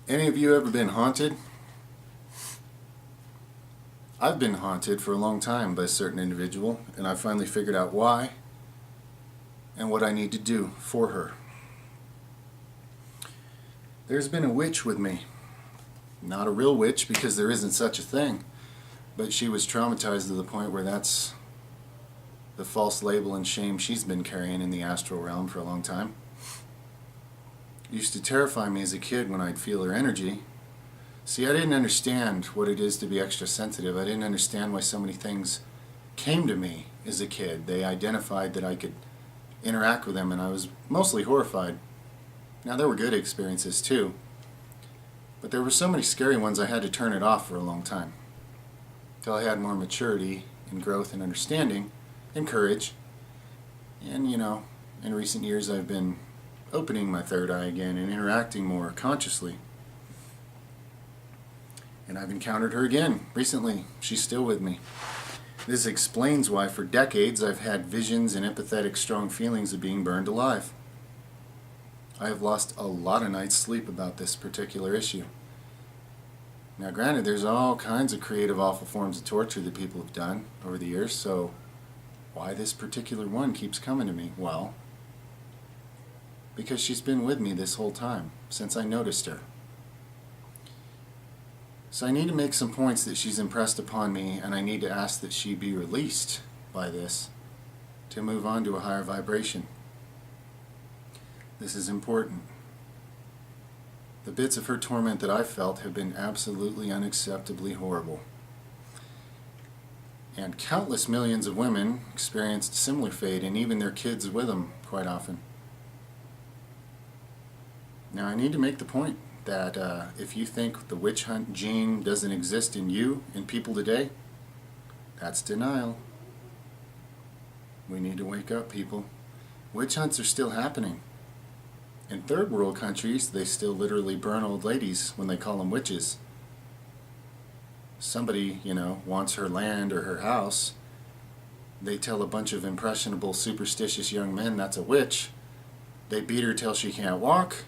Any of you ever been haunted? I've been haunted for a long time by a certain individual, and I finally figured out why and what I need to do for her. There's been a witch with me. Not a real witch, because there isn't such a thing, but she was traumatized to the point where that's the false label and shame she's been carrying in the astral realm for a long time. It used to terrify me as a kid when I'd feel her energy. See, I didn't understand what it is to be extra sensitive. I didn't understand why so many things came to me as a kid. They identified that I could interact with them, and I was mostly horrified. Now, there were good experiences too, but there were so many scary ones I had to turn it off for a long time, till I had more maturity and growth and understanding and courage. And in recent years I've been opening my third eye again and interacting more consciously. And I've encountered her again recently. She's still with me. This explains why for decades I've had visions and empathetic strong feelings of being burned alive. I have lost a lot of nights' sleep about this particular issue. Now granted, there's all kinds of creative awful forms of torture that people have done over the years, so why this particular one keeps coming to me? Well, because she's been with me this whole time, since I noticed her. So I need to make some points that she's impressed upon me, and I need to ask that she be released by this to move on to a higher vibration. This is important. The bits of her torment that I've felt have been absolutely unacceptably horrible. And countless millions of women experienced similar fate, and even their kids with them quite often. Now I need to make the point that if you think the witch hunt gene doesn't exist in you and people today, that's denial. We need to wake up, people. Witch hunts are still happening. In third world countries, they still literally burn old ladies when they call them witches. Somebody, wants her land or her house. They tell a bunch of impressionable, superstitious young men that's a witch. They beat her till she can't walk.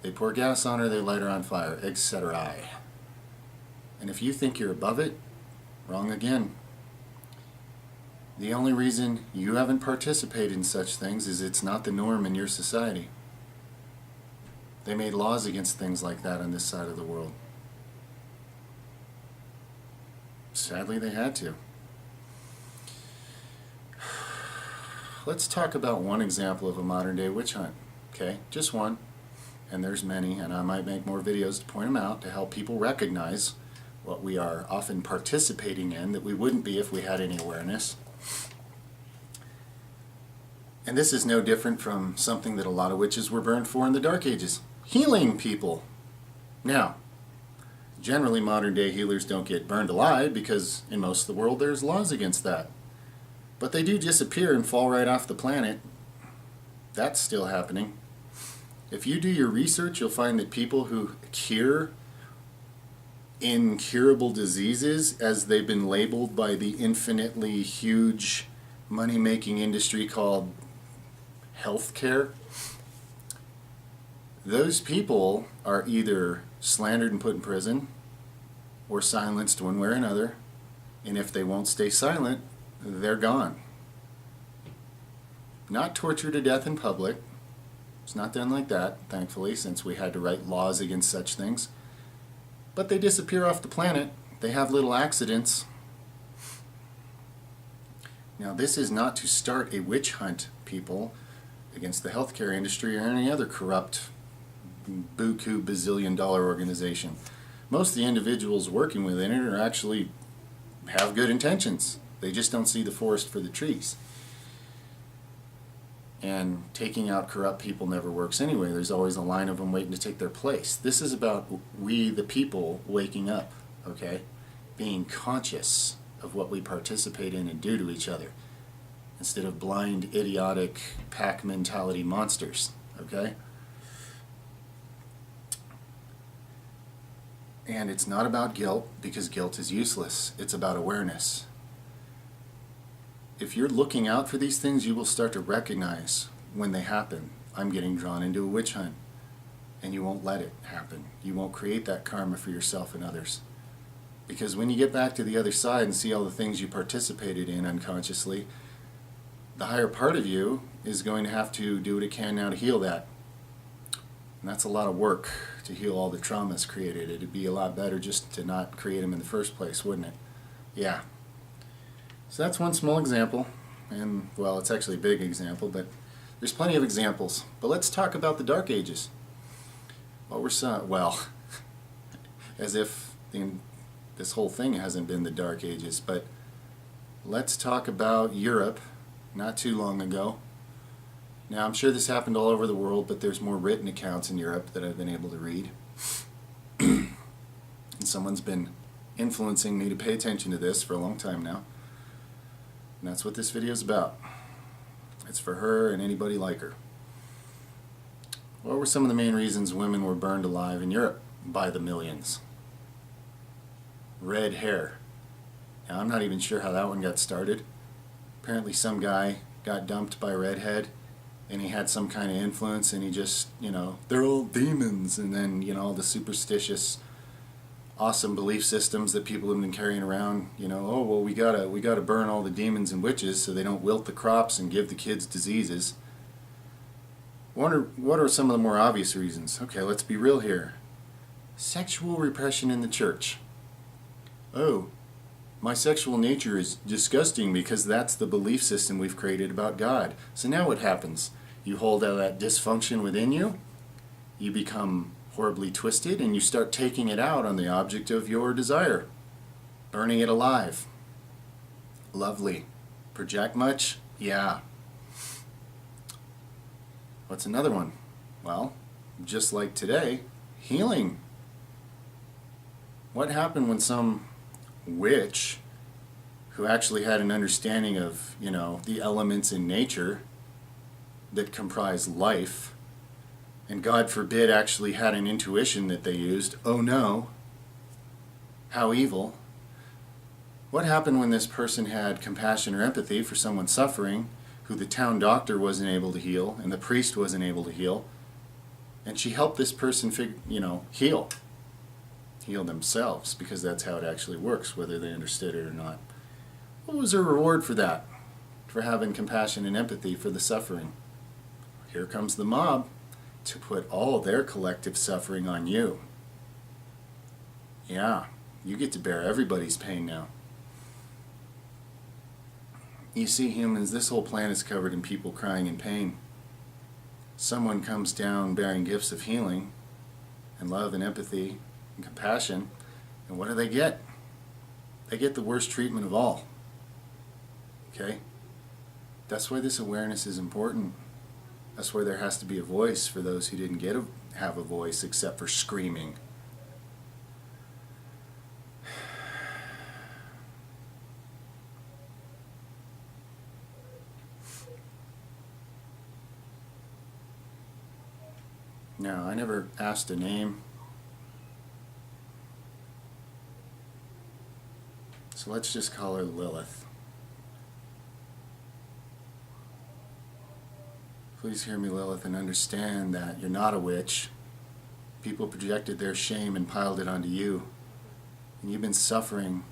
They pour gas on her, they light her on fire, etc. And if you think you're above it, wrong again. The only reason you haven't participated in such things is it's not the norm in your society. They made laws against things like that on this side of the world. Sadly, they had to. Let's talk about one example of a modern-day witch hunt, okay? Just one. And there's many, and I might make more videos to point them out to help people recognize what we are often participating in that we wouldn't be if we had any awareness. And this is no different from something that a lot of witches were burned for in the Dark Ages. Healing people. Now, generally modern day healers don't get burned alive because in most of the world there's laws against that. But they do disappear and fall right off the planet. That's still happening. If you do your research, you'll find that people who cure incurable diseases, as they've been labeled by the infinitely huge money-making industry called healthcare, those people are either slandered and put in prison or silenced one way or another, and if they won't stay silent, they're gone. Not tortured to death in public. It's not done like that, thankfully, since we had to write laws against such things. But they disappear off the planet. They have little accidents. Now, this is not to start a witch hunt, people, against the healthcare industry or any other corrupt buku bazillion-dollar organization. Most of the individuals working within it are actually have good intentions. They just don't see the forest for the trees. And taking out corrupt people never works anyway. There's always a line of them waiting to take their place. This is about we, the people, waking up, okay? Being conscious of what we participate in and do to each other, instead of blind, idiotic, pack mentality monsters, okay? And it's not about guilt, because guilt is useless. It's about awareness. If you're looking out for these things, you will start to recognize when they happen. I'm getting drawn into a witch hunt. and you won't let it happen. You won't create that karma for yourself and others. Because when you get back to the other side and see all the things you participated in unconsciously, the higher part of you is going to have to do what it can now to heal that. And that's a lot of work to heal all the traumas created. It'd be a lot better just to not create them in the first place, wouldn't it? Yeah. So that's one small example. And, well, it's actually a big example, but there's plenty of examples. But let's talk about the Dark Ages. Well, as if this whole thing hasn't been the Dark Ages, but let's talk about Europe not too long ago. Now, I'm sure this happened all over the world, but there's more written accounts in Europe that I've been able to read. And someone's been influencing me to pay attention to this for a long time now. And that's what this video is about. It's for her and anybody like her. What were some of the main reasons women were burned alive in Europe by the millions? Red hair. Now, I'm not even sure how that one got started. Apparently some guy got dumped by a redhead, and he had some kind of influence, and he just, they're all demons, and then, all the superstitious, awesome belief systems that people have been carrying around, oh, well, we gotta burn all the demons and witches so they don't wilt the crops and give the kids diseases. What are some of the more obvious reasons? Okay, let's be real here. Sexual repression in the church. Oh, my sexual nature is disgusting because that's the belief system we've created about God. So now what happens? You hold out that dysfunction within you, you become horribly twisted, and you start taking it out on the object of your desire, burning it alive. Lovely. Project much? Yeah. What's another one? Well, just like today, healing. What happened when some witch who actually had an understanding of, the elements in nature that comprise life, and God forbid actually had an intuition that they used, oh no, how evil. What happened when this person had compassion or empathy for someone suffering who the town doctor wasn't able to heal and the priest wasn't able to heal, and she helped this person heal themselves, because that's how it actually works, whether they understood it or not. What was her reward for that? For having compassion and empathy for the suffering? Here comes the mob to put all their collective suffering on you. Yeah, you get to bear everybody's pain now. You see, humans, this whole planet is covered in people crying in pain. Someone comes down bearing gifts of healing and love and empathy and compassion, and what do they get? They get the worst treatment of all. Okay? That's why this awareness is important. That's why there has to be a voice for those who didn't have a voice except for screaming. Now, I never asked a name. So let's just call her Lilith. Please hear me, Lilith, and understand that you're not a witch. People projected their shame and piled it onto you. And you've been suffering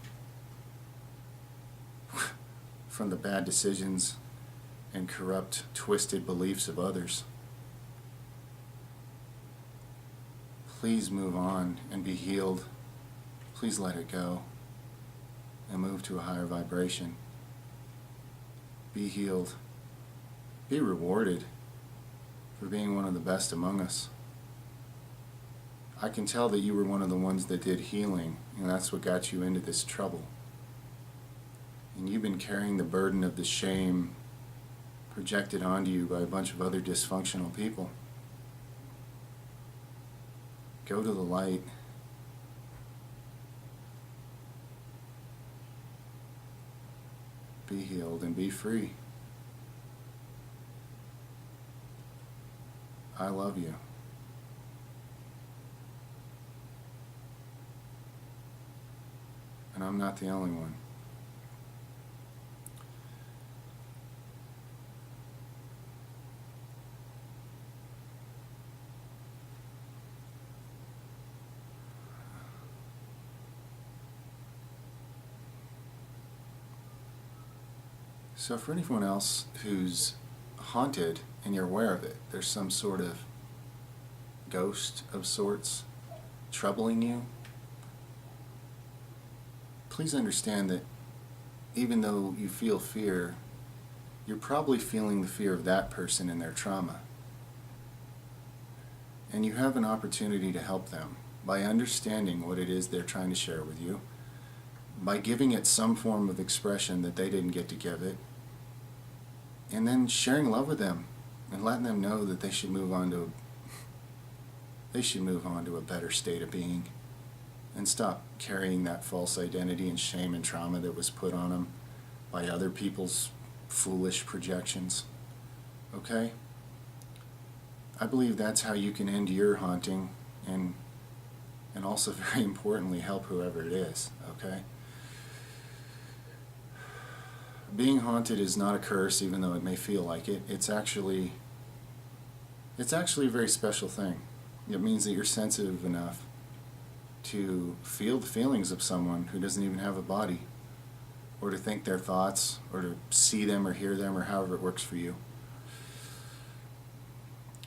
from the bad decisions and corrupt, twisted beliefs of others. Please move on and be healed. Please let it go and move to a higher vibration. Be healed. Be rewarded for being one of the best among us. I can tell that you were one of the ones that did healing, and that's what got you into this trouble. And you've been carrying the burden of the shame projected onto you by a bunch of other dysfunctional people. Go to the light. Be healed and be free. I love you. And I'm not the only one. So for anyone else who's haunted and you're aware of it, there's some sort of ghost of sorts troubling you, please understand that even though you feel fear, you're probably feeling the fear of that person and their trauma. And you have an opportunity to help them by understanding what it is they're trying to share with you, by giving it some form of expression that they didn't get to give it, and then sharing love with them and letting them know that they should move on to a better state of being and stop carrying that false identity and shame and trauma that was put on them by other people's foolish projections. Okay? I believe that's how you can end your haunting and also, very importantly, help whoever it is. Okay? Being haunted is not a curse, even though it may feel like it. It's actually a very special thing. It means that you're sensitive enough to feel the feelings of someone who doesn't even have a body, or to think their thoughts, or to see them or hear them, or however it works for you.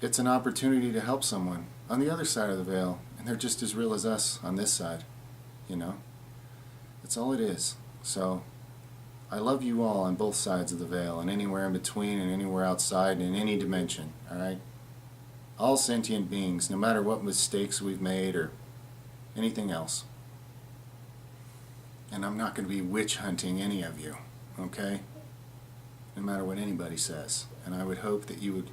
It's an opportunity to help someone on the other side of the veil, and they're just as real as us on this side, you know? That's all it is. So, I love you all on both sides of the veil, and anywhere in between, and anywhere outside, and in any dimension, alright? All sentient beings, no matter what mistakes we've made, or anything else. And I'm not going to be witch hunting any of you, okay? No matter what anybody says. And I would hope that you would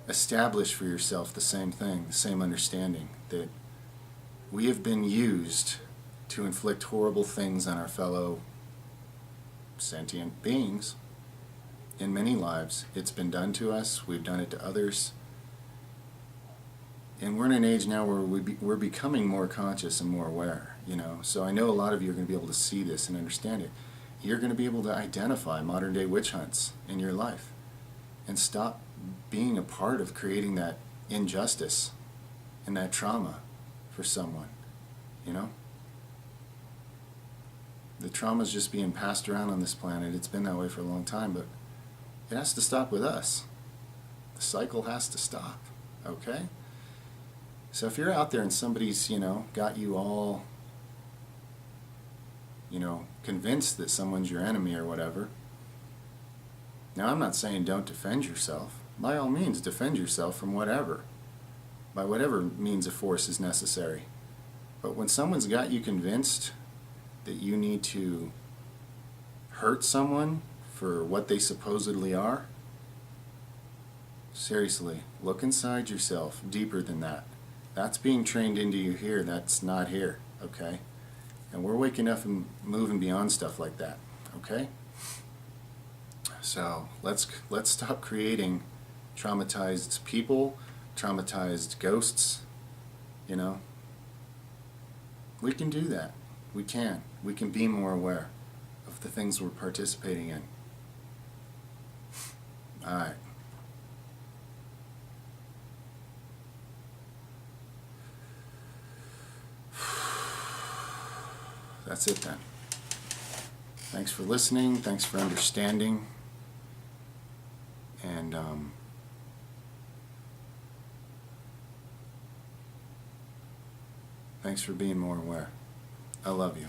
establish for yourself the same thing, the same understanding, that we have been used to inflict horrible things on our fellow sentient beings in many lives. It's been done to us, we've done it to others. And we're in an age now where we're becoming more conscious and more aware, you know. So I know a lot of you are going to be able to see this and understand it. You're going to be able to identify modern day witch hunts in your life and stop being a part of creating that injustice and that trauma for someone, you know. The trauma's just being passed around on this planet. It's been that way for a long time, but it has to stop with us. The cycle has to stop, okay? So if you're out there and somebody's, you know, got you all, you know, convinced that someone's your enemy or whatever, now I'm not saying don't defend yourself. By all means, defend yourself from whatever, by whatever means of force is necessary. But when someone's got you convinced that you need to hurt someone for what they supposedly are, seriously, look inside yourself deeper than that. That's being trained into you here. That's not here, okay? And we're waking up and moving beyond stuff like that, okay? So let's stop creating traumatized people, traumatized ghosts, you know? We can do that. We can. We can be more aware of the things we're participating in. All right. That's it then. Thanks for listening. Thanks for understanding. And thanks for being more aware. I love you.